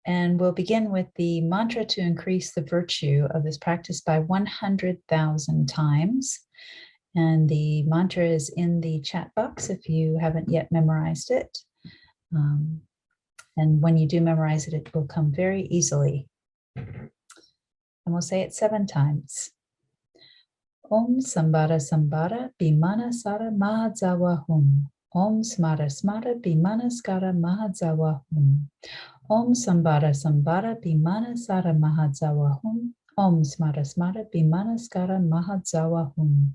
And we'll begin with the mantra to increase the virtue of this practice by 100,000 times. And the mantra is in the chat box if you haven't yet memorized it. And when you do memorize it, it will come very easily. And we'll say it 7 times. Om SAMBHARA SAMBHARA BIMANA SARA MAHA DZAWA HUM. Om SMARA SMARA BIMANA SKARA MAHA DZAWA HUM. Om SAMBHARA SAMBHARA BIMANA SARA MAHA DZAWA HUM. Om SMARA SMARA BIMANA SKARA MAHA DZAWA HUM.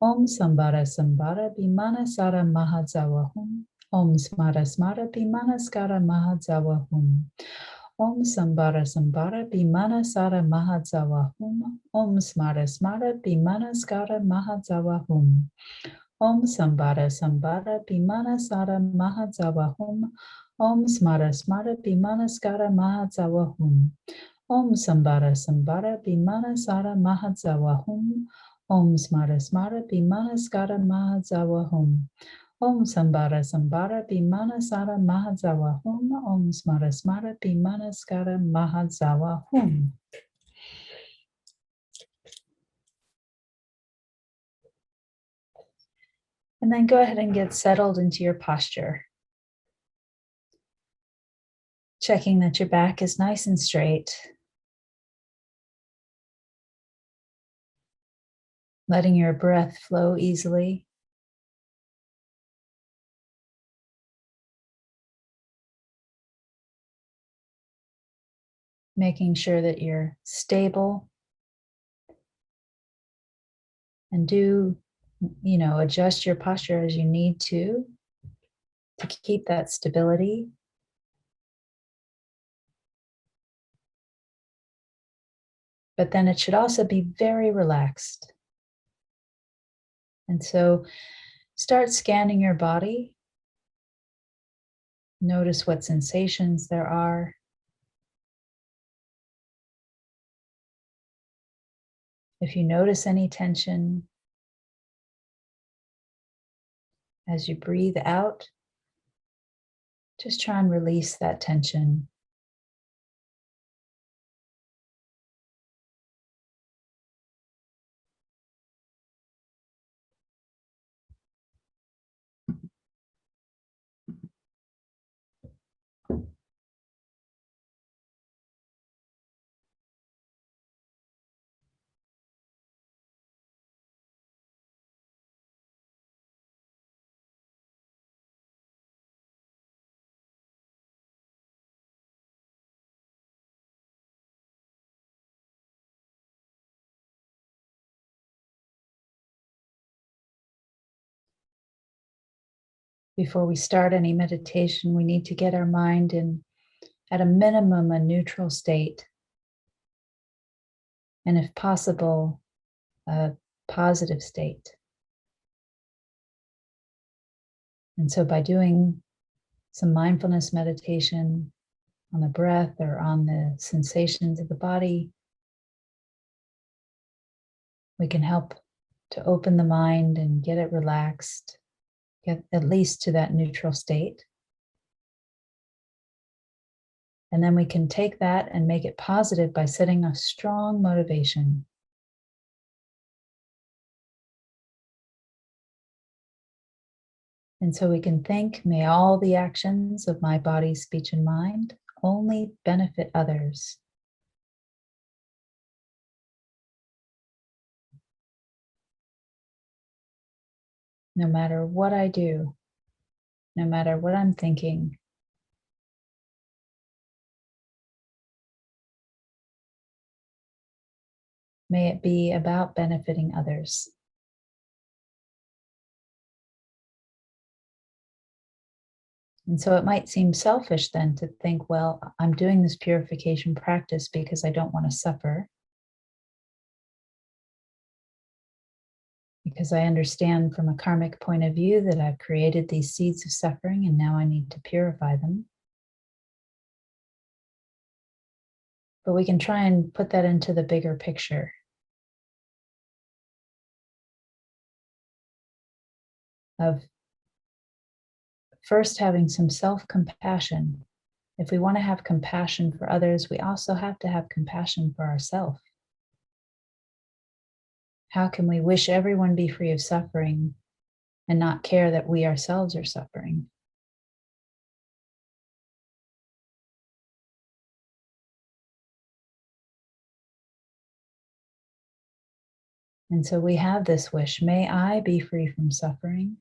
Om SAMBHARA SAMBHARA BIMANA SARA MAHA DZAWA HUM. Om SMARA SMARA BIMANA SKARA MAHA DZAWA HUM. Om SAMBHARA SAMBHARA BIMANA SARA MAHA DZAWA HUM. Om SMARA SMARA BIMANA SKARA MAHA DZAWA HUM. Om SAMBHARA SAMBHARA BIMANA SARA MAHA DZAWA HUM. Om SMARA SMARA BIMANA SKARA MAHA DZAWA HUM. Om SAMBHARA SAMBHARA BIMANA SARA MAHA DZAWA HUM. Om SMARA SMARA BIMANA SKARA MAHA DZAWA HUM. Om SAMBHARA SAMBHARA BIMANA SARA MAHA DZAWA HUM. Om SMARA SMARA BIMANA SKARA MAHA DZAWA HUM. And then go ahead and get settled into your posture. Checking that your back is nice and straight. Letting your breath flow easily. Making sure that you're stable. And do, adjust your posture as you need to keep that stability. But then it should also be very relaxed. And so start scanning your body. Notice what sensations there are. If you notice any tension, as you breathe out, just try and release that tension. Before we start any meditation, we need to get our mind in, at a minimum, a neutral state. And if possible, a positive state. And so by doing some mindfulness meditation on the breath or on the sensations of the body, we can help to open the mind and get it relaxed, get at least to that neutral state. And then we can take that and make it positive by setting a strong motivation. And so we can think, may all the actions of my body, speech, and mind only benefit others. No matter what I do, no matter what I'm thinking, may it be about benefiting others. And so it might seem selfish then to think, well, I'm doing this purification practice because I don't want to suffer. Because I understand from a karmic point of view that I've created these seeds of suffering and now I need to purify them. But we can try and put that into the bigger picture. Of first having some self-compassion if we want to have compassion for others, we also have to have compassion for ourselves. How can we wish everyone be free of suffering and not care that we ourselves are suffering? And so we have this wish, may I be free from suffering.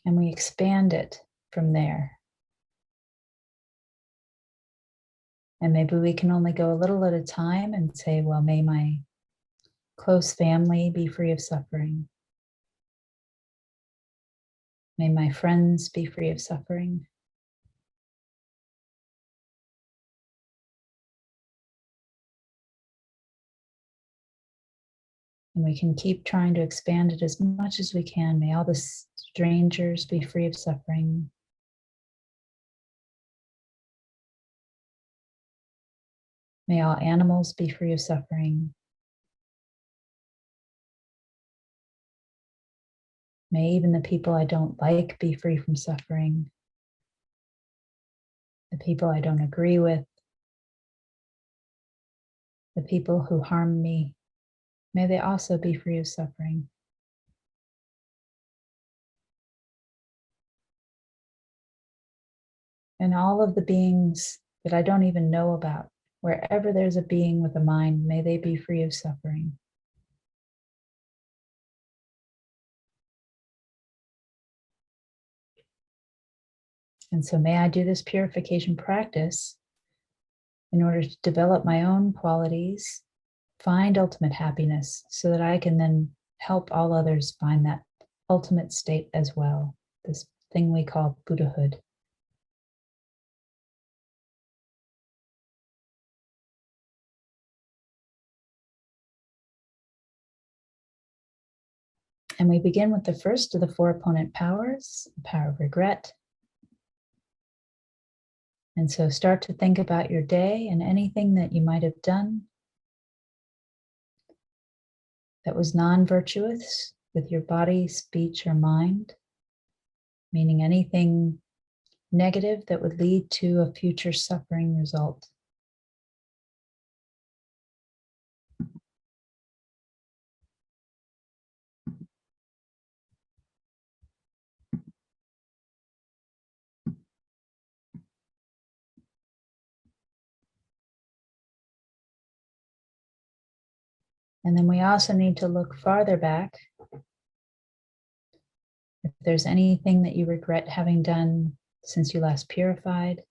And we expand it from there. And maybe we can only go a little at a time and say, well, may my close family be free of suffering. May my friends be free of suffering. And we can keep trying to expand it as much as we can. May all the strangers be free of suffering. May all animals be free of suffering. May even the people I don't like be free from suffering. The people I don't agree with. The people who harm me. May they also be free of suffering. And all of the beings that I don't even know about, wherever there's a being with a mind, may they be free of suffering. And so may I do this purification practice in order to develop my own qualities, find ultimate happiness, so that I can then help all others find that ultimate state as well, this thing we call Buddhahood. And we begin with the first of the four opponent powers, the power of regret. And so start to think about your day and anything that you might have done that was non-virtuous with your body, speech, or mind, meaning anything negative that would lead to a future suffering result. And then we also need to look farther back. If there's anything that you regret having done since you last purified,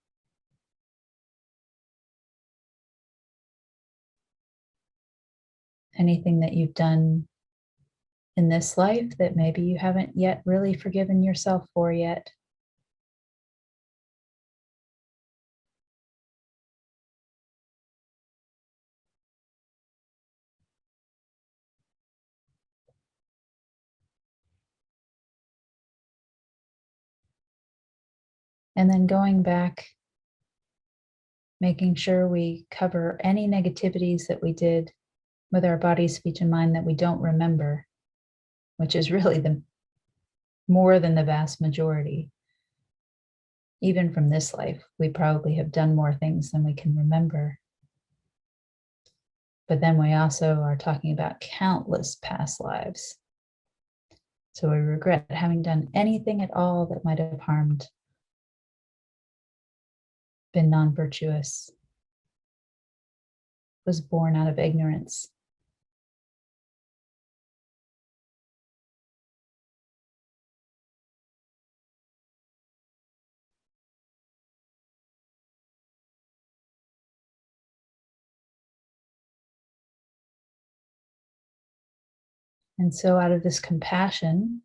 anything that you've done in this life that maybe you haven't yet really forgiven yourself for yet. And then going back, making sure we cover any negativities that we did with our body, speech, and mind that we don't remember, which is really the more than the vast majority. Even from this life, we probably have done more things than we can remember. But then we also are talking about countless past lives. So we regret having done anything at all that might have harmed, been non-virtuous, was born out of ignorance. And so out of this compassion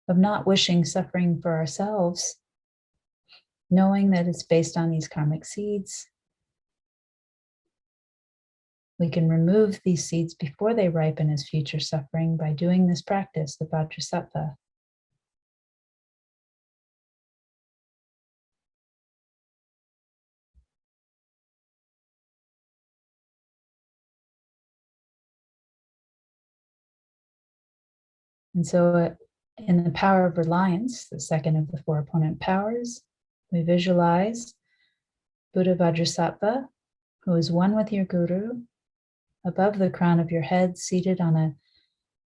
of not wishing suffering for ourselves, knowing that it's based on these karmic seeds, we can remove these seeds before they ripen as future suffering by doing this practice, the Vajrasattva. And so in the power of reliance, the second of the four opponent powers, we visualize Buddha Vajrasattva, who is one with your Guru, above the crown of your head, seated on a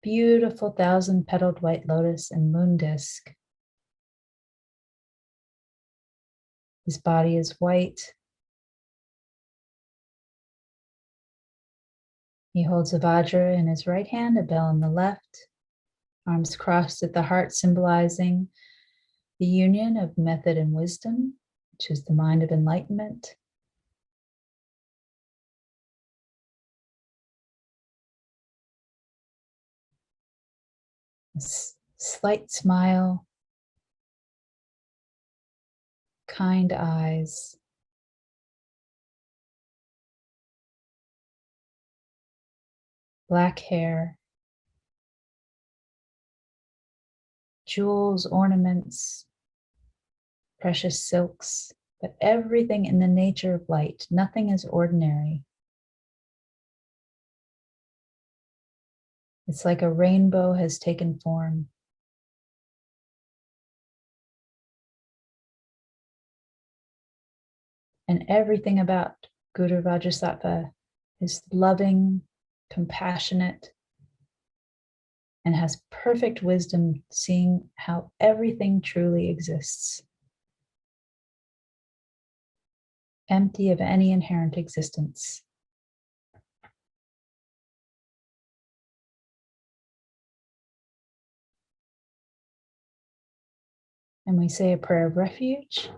beautiful 1,000-petaled white lotus and moon disk. His body is white. He holds a Vajra in his right hand, a bell in the left, arms crossed at the heart, symbolizing the union of method and wisdom, which is the mind of enlightenment. A slight smile, kind eyes, black hair, jewels, ornaments, precious silks, but everything in the nature of light. Nothing is ordinary. It's like a rainbow has taken form. And everything about Guru Vajrasattva is loving, compassionate, and has perfect wisdom, seeing how everything truly exists, empty of any inherent existence. And we say a prayer of refuge.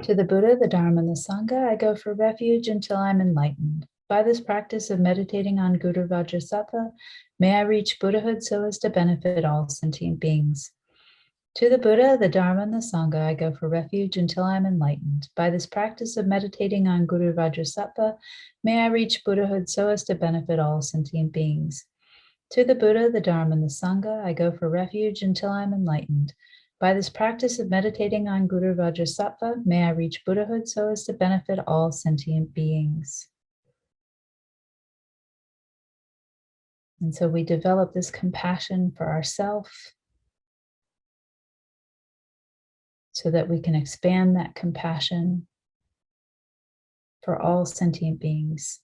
To the Buddha, the Dharma, and the Sangha, I go for refuge until I'm enlightened. By this practice of meditating on Guru Vajrasattva, may I reach Buddhahood so as to benefit all sentient beings. To the Buddha, the Dharma, and the Sangha, I go for refuge until I am enlightened. By this practice of meditating on Guru Vajrasattva, may I reach Buddhahood so as to benefit all sentient beings. To the Buddha, the Dharma, and the Sangha, I go for refuge until I am enlightened. By this practice of meditating on Guru Vajrasattva, may I reach Buddhahood so as to benefit all sentient beings. And so we develop this compassion for ourselves so that we can expand that compassion for all sentient beings.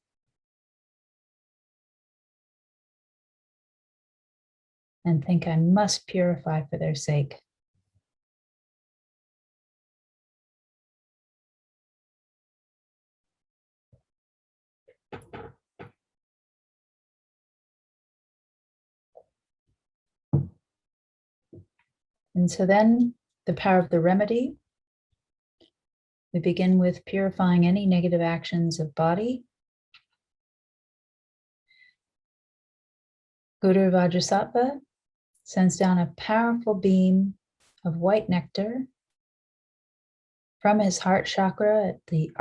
And think I must purify for their sake. And so then the power of the remedy. We begin with purifying any negative actions of body. Guru Vajrasattva sends down a powerful beam of white nectar from his heart chakra. The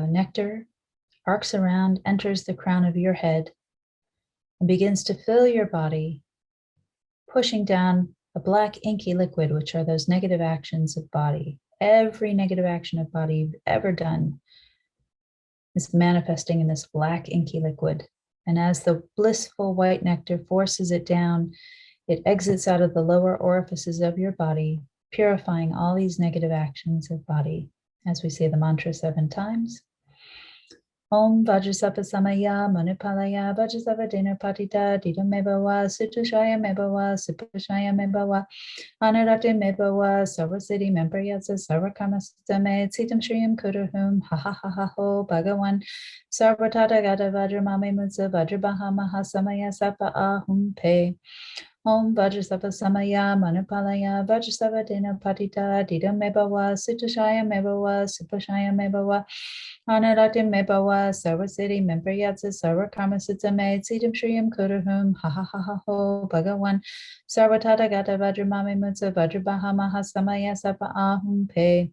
nectar arcs around, enters the crown of your head, and begins to fill your body, pushing down a black inky liquid, which are those negative actions of body. Every negative action of body you've ever done is manifesting in this black inky liquid. And as the blissful white nectar forces it down, it exits out of the lower orifices of your body, purifying all these negative actions of body. As we say the mantra 7 times. Om Vajrasattva Samaya Manipalaya Vajrasattva Dena Patita Dita Mebawa Sutushaya Mebawa Supashaya Mebawa Anarate Mebawa Sarvasiddhi Memprayatsa Sarvakama Same Tsitam Shriyam Kuruhum Ha Ha Ha Ha Ho Bhagawan Sarvatata Gata Vajramame Mutsa Vajrabaha Mahasamaya Sapa Ahum Pe Om Vajrasattva Samaya Manipalaya Vajrasattva Dena Patita Dita Mebawa Sutushaya Mebawa Supashaya Mebawa Anaratim Mebawa Sarvasiddhi Memprayatsa Sarvakarma Sitsame Tsitam Shriyam Kuruhum Ha Ha Ha Ha Ho Bhagawan Sarvatata Gata Vajramame Mutsa Vajrabaha Mahasamaya Sapa Ahum Pe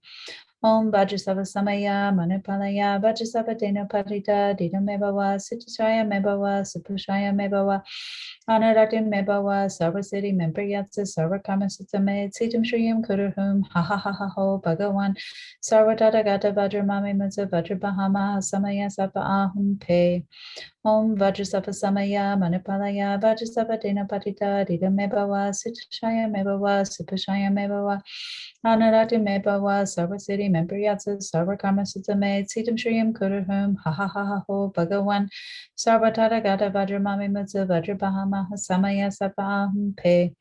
Om Vajrasattva Samaya Manipalaya Vajrasattva Dena Patita Dita Mebawa Sutushaya Mebawa Supashaya Mebawa Anaratim Mebawa Sarvasiddhi Memprayatsa Sarvakarma Sitsame Tsitam Shriyam Kuruhum Ha Ha Ha Ha Ho Bhagawan Sarvatata Gata Vajramame Mutsa Vajrabaha Mahasamaya Sapa Ahum Pe Om Vajrasattva Samaya Manipalaya Vajrasattva Dena Patita Dida Mebawa Sitashaya Mebawa Supashaya Mebawa Anarati Mebawa Sarva Siddhi Mempriyatsa Sarva Karma Sutame Siddham Shriyam Kuruhum Ha Ha Ha Ha Ho Bhagawan Sarva Tata Gata Vajramami Mutsa Vajrabahama Samaya Sapaham Pe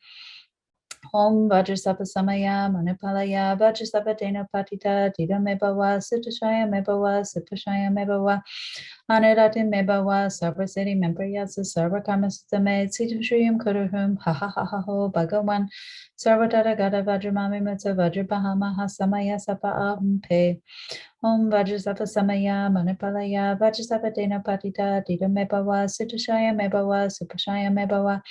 Om Vajrasattva Samaya Manipalaya Vajrasattva Dena Patita Dida Mebawa Sitashaya Mebawa Supashaya Mebawa Anurati Mebawa Sarva Siddhi Mempriyatsa Sarva Karma Sutame Siddham Shriyam Kuruhum Ha Ha Ha Ha Ho Bhagawan Sarva Tata Gata Vajramami Mutsa Vajrabahama Samaya Sapa Ahum Pe Om Vajrasattva Samaya Manipalaya Vajrasattva Dena Patita Dida Mebawa Sitashaya Mebawa Supashaya Mebawa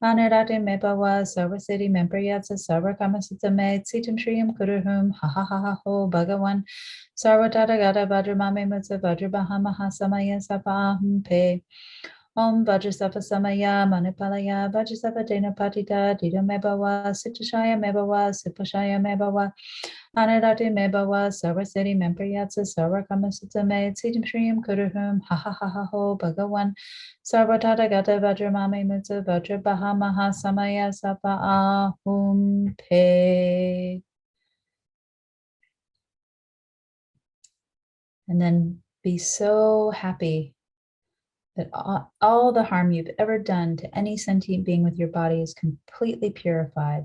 Anurati Mebawa Sarva Siddhi Mempriyatsa Sarva Karma Sutame Siddham Shriyam Kuruhum Ha Ha Ha Ha Ho Bhagawan Sarva Tata Gata Vajramami Mutsa Vajrabahama Samaya Sapa Ahum Pe Om Vajrasattva Samaya Manipalaya Vajrasattva Dena Patita Dida Mebawa Sitashaya Mebawa Supashaya Mebawa Anurati Mebawa Sarva Siddhi Mempriyatsa Sarva Karma Sutame Siddham Shriyam Kuruhum Ha Ha Ha Ha Ho Bhagawan Sarva Tata Gata Vajramami Mutsa Vajrabahama Samaya Sapa Ahum Pe. And then be so happy that all the harm you've ever done to any sentient being with your body is completely purified.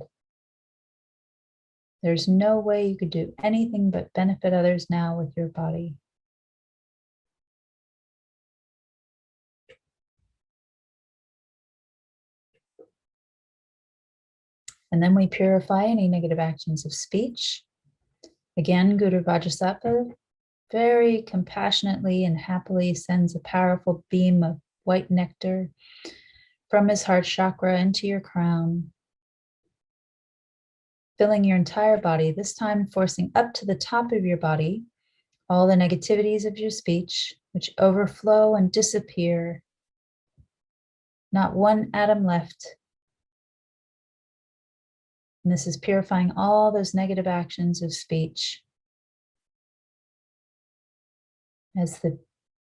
There's no way you could do anything but benefit others now with your body. And then we purify any negative actions of speech. Again, Guru Vajrasattva very compassionately and happily sends a powerful beam of white nectar from his heart chakra into your crown, filling your entire body, this time forcing up to the top of your body all the negativities of your speech, which overflow and disappear. Not one atom left. And this is purifying all those negative actions of speech as the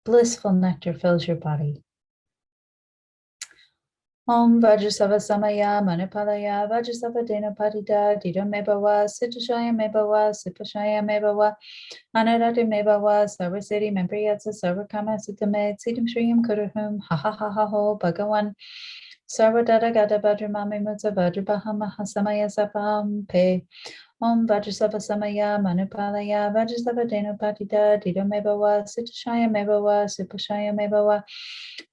blissful nectar fills your body. Om Vajrasattva Samaya Manipalaya Vajrasattva Dena Patita Dida Mebawa Sitashaya Mebawa Supashaya Mebawa Anurati Mebawa Sarva Siddhi Mempriyatsa Sarva Karma Sutame Siddham Shriyam Kuruhum Ha Ha Ha Ha Ho Bhagawan Sarva Tata Gata Vajramami Mutsa Vajrabahama Samaya Sapam Pe Om Vajrasattva Samaya Manipalaya Vajrasattva Dena Patita Dida Mebawa Sitashaya Mebawa Supashaya Mebawa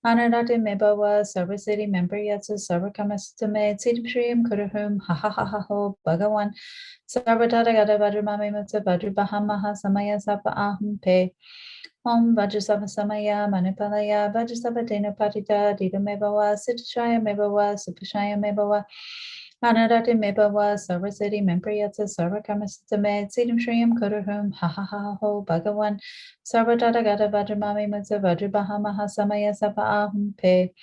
Anurati Mebawa Sarva Siddhi Mempriyatsa Sarva Karma Sutame Siddham Shriyam Kuruhum Ha Ha Ha Ha Ho Bhagawan Sarva Tata Gata Vajramami Mutsa Vajrabahama Samaya Sapa Ahum Pe Om Vajrasattva Samaya Manipalaya Vajrasattva Dena Patita Dida Mebawa Sitashaya Mebawa Supashaya Mebawa Anurati Mebawa Sarva Siddhi Mempriyatsa Sarva Karma Sutame Siddham Shriyam Kuruhum Ha Ha Ha Ho Bhagawan Sarva Tata Gata Vajramami Mutsa Vajrabahama Samaya Sapa Ahum Pe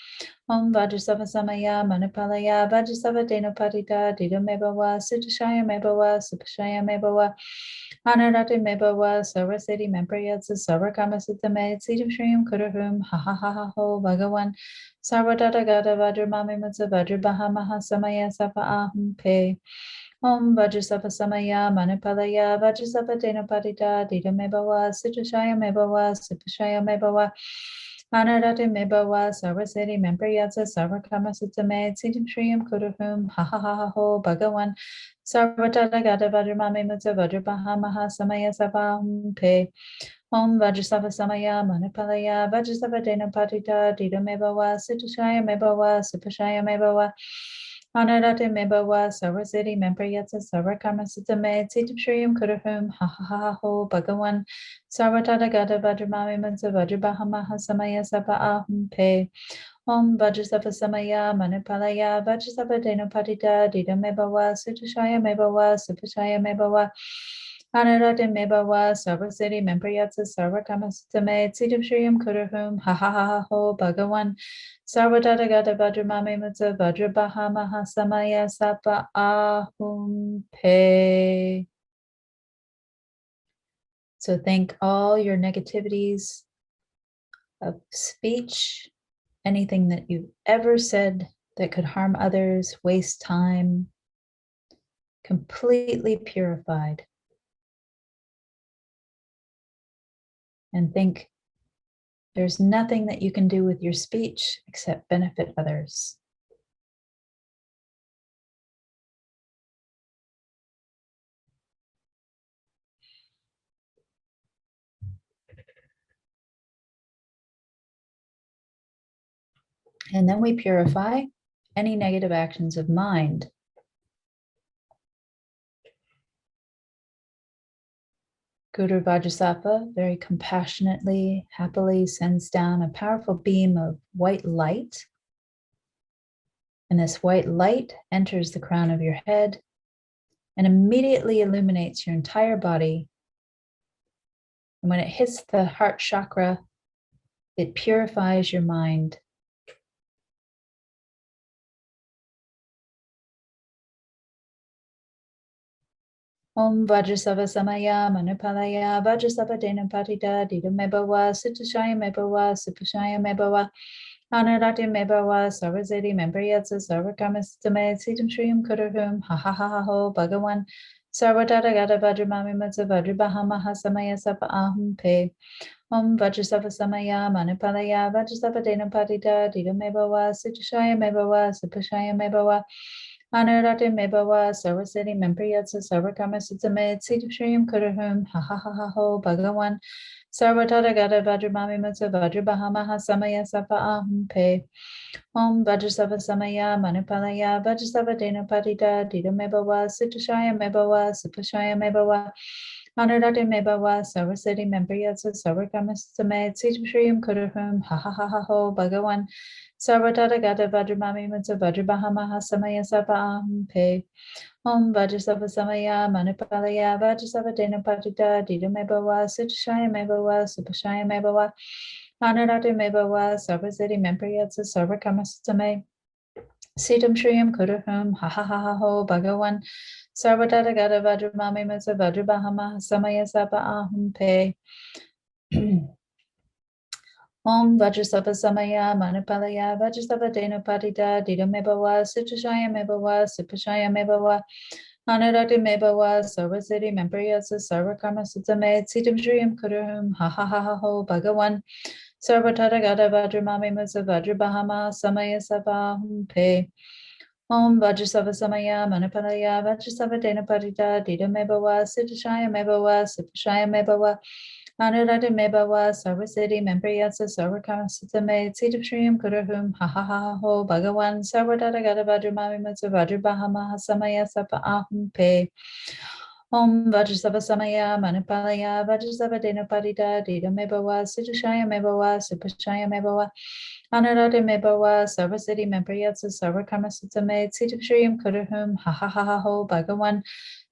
Om Vajrasattva Samaya Manipalaya Vajrasattva Dena Patita Dida Mebawa Sitashaya Mebawa Supashaya Mebawa Anurati Mebawa Sarva Siddhi Mempriyatsa Sarva Karma Sutame Siddham Shriyam Kuruhum Ha Ha Ha Ha Ho Bhagawan Sarva Tata Gata Vajramami Mutsa Vajrabahama Samaya Sapa Ahum Pe Om Vajrasattva Samaya Manipalaya Vajrasattva Dena Patita Dida Mebawa Sitashaya Mebawa Supashaya Mebawa Anurati Mebawa Sarva Siddhi Mempriyatsa Sarva Karma Sutame Siddham Shriyam Kuruhum Ha Ha Ha Ho Bhagawan Sarva Tata Gata Vajramami Mutsa Vajrabahama Samaya Sapa Ahum Pe Om Vajrasattva Samaya Manipalaya Vajrasattva Dena Patita Dida Mebawa Sitashaya Mebawa Supashaya Mebawa Anurati Mebawa Sarva Siddhi Mempriyatsa Sarva Karma Sutame Siddham Shriyam Kuruhum Ha Ha Ha Ho Bhagawan Sarva Tata Gata Vajramami Mutsa Vajrabahama Samaya Sapa Ahum Pe Om Vajrasattva Samaya Manipalaya Vajrasattva Dena Patita Dida Mebawa Sitashaya Mebawa Supashaya Mebawa Anurati Mebawa Sarva Siddhi Mempriyatsa Sarva Karma Sutame Siddham Shriyam Kuruhum Ha Ha Ha Ho Bhagawan Sarva Tata Gata Vajramami Mutsa Vajrabahama Samaya Sapa Ahum Pe. So thank all your negativities of speech anything that you've ever said that could harm others, waste time, completely purified. And think there's nothing that you can do with your speech except benefit others. And then we purify any negative actions of mind. Guru Vajrasattva very compassionately, happily sends down a powerful beam of white light. And this white light enters the crown of your head and immediately illuminates your entire body. And when it hits the heart chakra, it purifies your mind. Om Vajrasattva Samaya Manupalaya Vajrasattva Dena Patita Dida Mebawa Sitashaya Mebawa Sipashaya Mebawa Anarati Mebawa Sarvazeti Membriyatsa Sarvakamastame Sitam Shriyam Kudahum Ha Ha Ha Ha Ho Bhagawan Sarvatata Gata Vajramami Matsa Vajrabahamaha Samaya Sapa Ahum Pe Om Vajrasattva Samaya Manupalaya Vajrasattva Dena Patita Dida Mebawa Sitashaya Mebawa Sipashaya Mebawa Anurati Mebawa Sarvaseti Mempriyatsa Sarvakama Sutame Siddhashriam Kudahum Ha Ha Ha Ha Ho Bhagawan Sarvatata Gata Vajramami Matsa Vajrabahamaha Samaya Sapa Ahum Pe Om Vajrasattva Samaya Manupalaya Vajrasattva Dena Patita Dida Mebawa Siddhashaya Mebawa Sipashaya Mebawa Anurati Mebawa Sarvaseti Mempriyatsa Sarvakama Sutame Siddhashriam Kudahum Ha Ha Ha Ha Ho Bhagawan Sarvatata Gata Vajramami Matsa Vajrabahamaha Samaya Sapa Ahum Pe Om Vajrasattva Samaya Manupalaya Vajrasattva Dena Patita Dida Mebawa Siddhashaya Mebawa Sipashaya Mebawa Anurati Mebawa Sarvaseti Mempriyatsa Sarvakama Sutame Siddham Shriyam Kudahum Ha Ha Ha Ha Ho Bhagawan Sarvatata Gata Vajramami Matsa Vajrabahamaha Samaya Sapa Ahum Pe Om Vajrasattva Samaya Manupalaya Vajrasattva Dena Patita Dida Mebawa Siddhashaya Mebawa Sipashaya Mebawa Anurati Mebawa Sarvaseti Mempriyatsa Sarvakarma Sutame Siddham Shriyam Kudahum Ha Ha Ha Ha Ho Bhagawan Sarvatata Gata Vajramami Matsa Vajrabahama Samaya Sabahum Pe Om Vajrasattva Samaya Manupalaya Vajrasattva Dena Patita Dida Mebawa Siddhashaya Mebawa Sipashaya Mebawa Anurati Mebawa Sarvaseti Mempriyatsa Sarvakarma Sutame Siddhashriam Kudahum Ha Ha Ha Ho Bhagawan Sarvatata Gata Vajramami Matsa Vajrabahama Samaya Sapa Ahum Pe Om Vajrasattva Samaya Manupalaya Vajrasattva Dena Patita Dida Mebawa Siddhashaya Mebawa Sipashaya Mebawa Anurati Mebawa Sarvaseti Mempriyatsa Sarvakarma Sutame Siddhashriam Kudahum Ha Ha Ha Ha Ho Bhagawan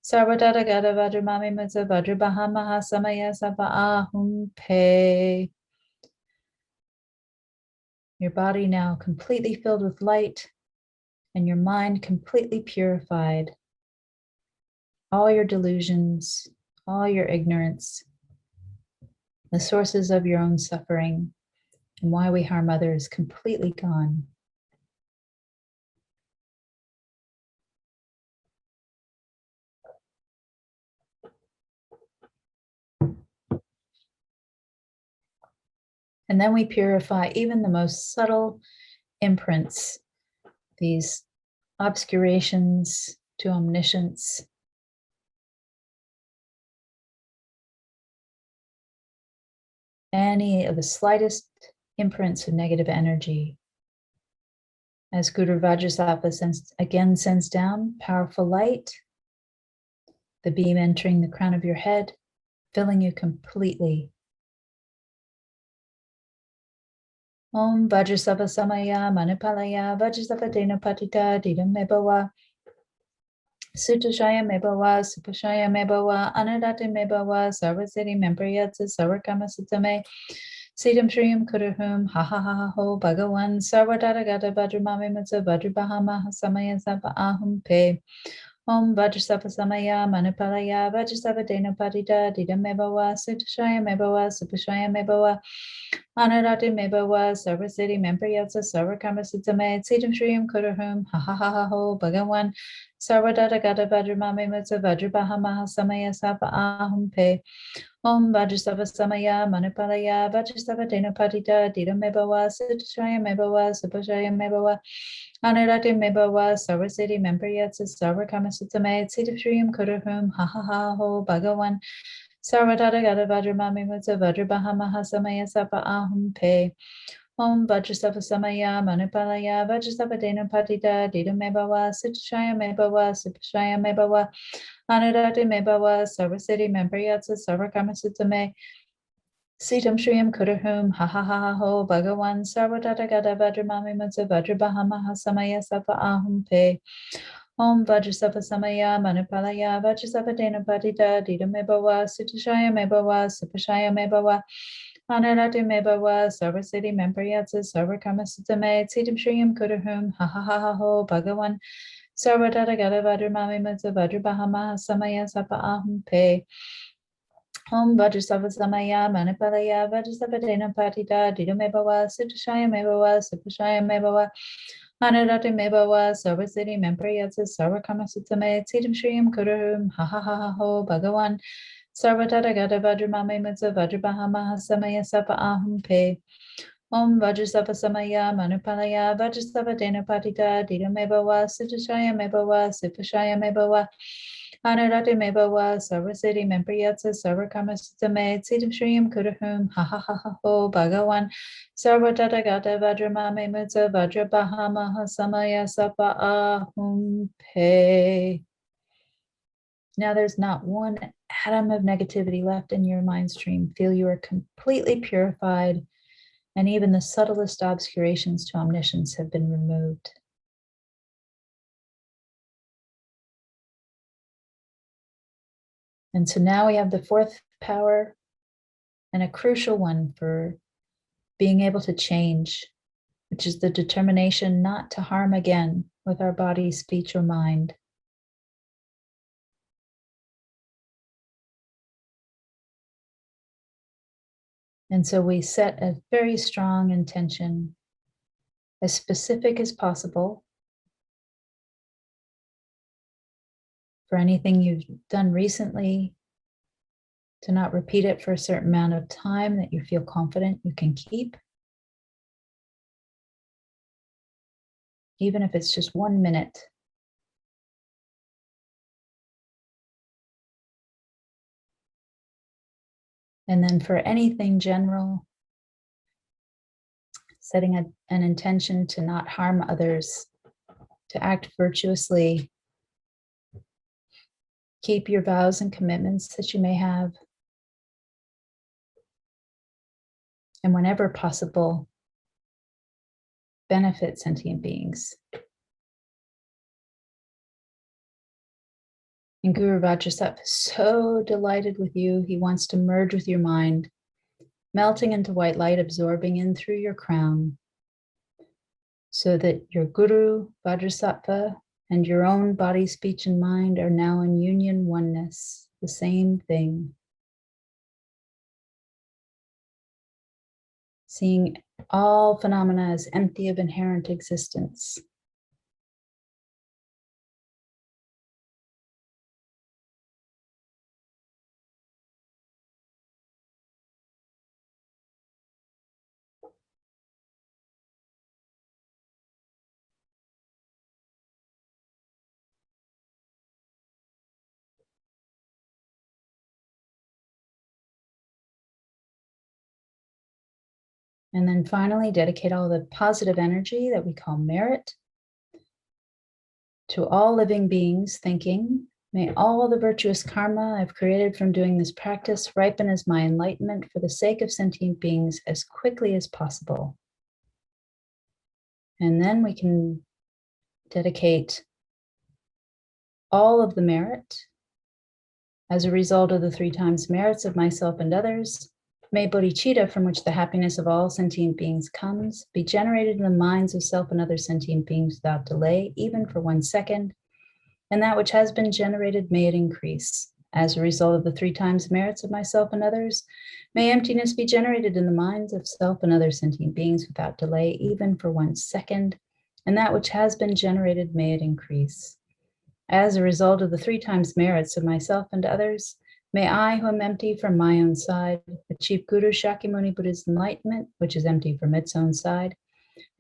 Sarvatata Gata Vajramami Matsa Vajrabahamaha Samaya Sapa Ahum Pe. Your body now completely filled with light and your mind completely purified. All your delusions, all your ignorance, the sources of your own suffering, and why we harm others completely gone. And then we purify even the most subtle imprints, these obscurations to omniscience, any of the slightest imprints of negative energy. As Guru Vajrasattva again sends down powerful light, the beam entering the crown of your head, filling you completely. Om Vajrasattva Samaya Manupalaya Vajrasattva Dena Patita Dida Mebawa Sutashaya Mebawa Supashaya Mebawa Anadati Mebawa Sarvaseti Mempriyatsa Sarvakama Sutame Siddham Shriyam Kudahum Ha Ha Ha Ha Ho Bhagawan Sarvatata Gata Vajramami Matsa Vajrabahama Samaya Sapa Ahum Pe Om Vajrasattva Samaya Manipalaya Vajrasattva Denopatita Dida Mebawa Sutashaya Mebawa Supashaya Mebawa Anarati Mebawa Sarvasiti Mempriyatsa Sarvakama Sitame Tsitam Shriyam Kudahum Ha Ha Ha Ha Ho Bhagawan Sarvadata Gata Vajramame Mutsa Vajrabaha Maha Samaya Sapa Ahum Pe Om Vajrasattva Samaya Manipalaya Vajrasattva Denopatita Dida Mebawa Sutashaya Mebawa Supashaya Mebawa Anurati Mebawa Sarvasiti Mempriyatsa Sarvakama Sutame Tsitam Kudahum Ha Ha Ha Ho Bhagawan Sarvadata Gata Vajramame Mutsa Vajrabaha Maha Samaya Sapa Ahum Pe Om Vajrasattva Samaya Manipalaya Vajrasattva Denopatita Dida Mebawa Sutashaya Mebawa Supashaya Mebawa Anurati Mebawa Sarvasiti Mempriyatsa Sarvakama Sutame Sitam Shriyam Kudahum Ha Ha Ha Ho Bhagawan Sarvadata Gata Vajramame Mutsa Vajrabaha Maha Samaya Sapa Ahum Pe Om Vajrasattva Samaya Manipalaya Vajrasattva Denopatita Dida Mebawa Sutashaya Mebawa Supashaya Mebawa Anarati Mebawa Sarvasiti Mempriyatsa Sarvakama Sutame Sitam Shriyam Kudahum Ha Ha Ha Ho Bhagawan Sarvadata Gata Vajramame Mutsa Vajrabaha Maha Samaya Sapa Ahum Pe Om Vajrasattva Samaya Manipalaya Vajrasattva Denopatita Dida Mebawa Sutashaya Mebawa Supashaya Mebawa Anarati Mebawa Sarvasiti Mempriyatsa Sarvakama Sutame Tsitam Shriyam Kudahum Ha Ha Ha Ho Bhagawan Sarvadata Gata Vajramame Mutsa Vajrabaha Maha Samaya Sapa Ahum Pe Om Vajrasattva Samaya Manipalaya Vajrasattva Denopatita Dida Mebawa Sutashaya Mebawa Supashaya Mebawa Anarati Mebawa Sarvasiti Mempriyatsa Sarvakama Sutame Tsitam Shriyam Kudahum Ha Ha Ha Ho Bhagawan Sarvadata Gata Vajramame Mutsa Vajrabaha Maha Samaya Sapa Ahum Pe. Now there's not one atom of negativity left in your mind stream. Feel you are completely purified, and even the subtlest obscurations to omniscience have been removed. And so now we have the fourth power, and a crucial one for being able to change, which is the determination not to harm again with our body, speech, or mind. And so we set a very strong intention, as specific as possible, for anything you've done recently, to not repeat it for a certain amount of time that you feel confident you can keep. Even if it's just 1 minute. And then for anything general, setting an intention to not harm others, to act virtuously, keep your vows and commitments that you may have, and whenever possible, benefit sentient beings. And Guru Vajrasattva is so delighted with you. He wants to merge with your mind, melting into white light, absorbing in through your crown, so that your Guru Vajrasattva and your own body, speech, and mind are now in union, oneness, the same thing. Seeing all phenomena as empty of inherent existence. And then finally, dedicate all the positive energy that we call merit to all living beings, thinking, may all the virtuous karma I've created from doing this practice ripen as my enlightenment for the sake of sentient beings as quickly as possible. And then we can dedicate all of the merit as a result of the 3 times merits of myself and others. May bodhicitta, from which the happiness of all sentient beings comes, be generated in the minds of self and other sentient beings without delay, even for 1 second, and that which has been generated, may it increase. As a result of the 3 times merits of myself and others, may emptiness be generated in the minds of self and other sentient beings without delay, even for 1 second, and that which has been generated, may it increase. As a result of the 3 times merits of myself and others, may I, who am empty from my own side, achieve Guru Shakyamuni Buddha's enlightenment, which is empty from its own side,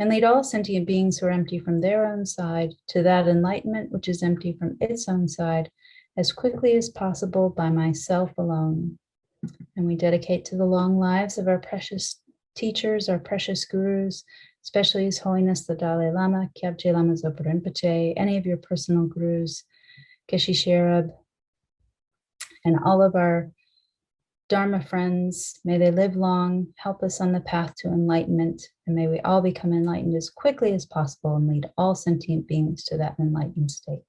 and lead all sentient beings who are empty from their own side to that enlightenment which is empty from its own side as quickly as possible by myself alone. And we dedicate to the long lives of our precious teachers, our precious gurus, especially His Holiness the Dalai Lama, Kyabje Lama Zopa Rinpoche, any of your personal gurus, Geshe Sherab, and all of our Dharma friends. May they live long, help us on the path to enlightenment, and may we all become enlightened as quickly as possible and lead all sentient beings to that enlightened state.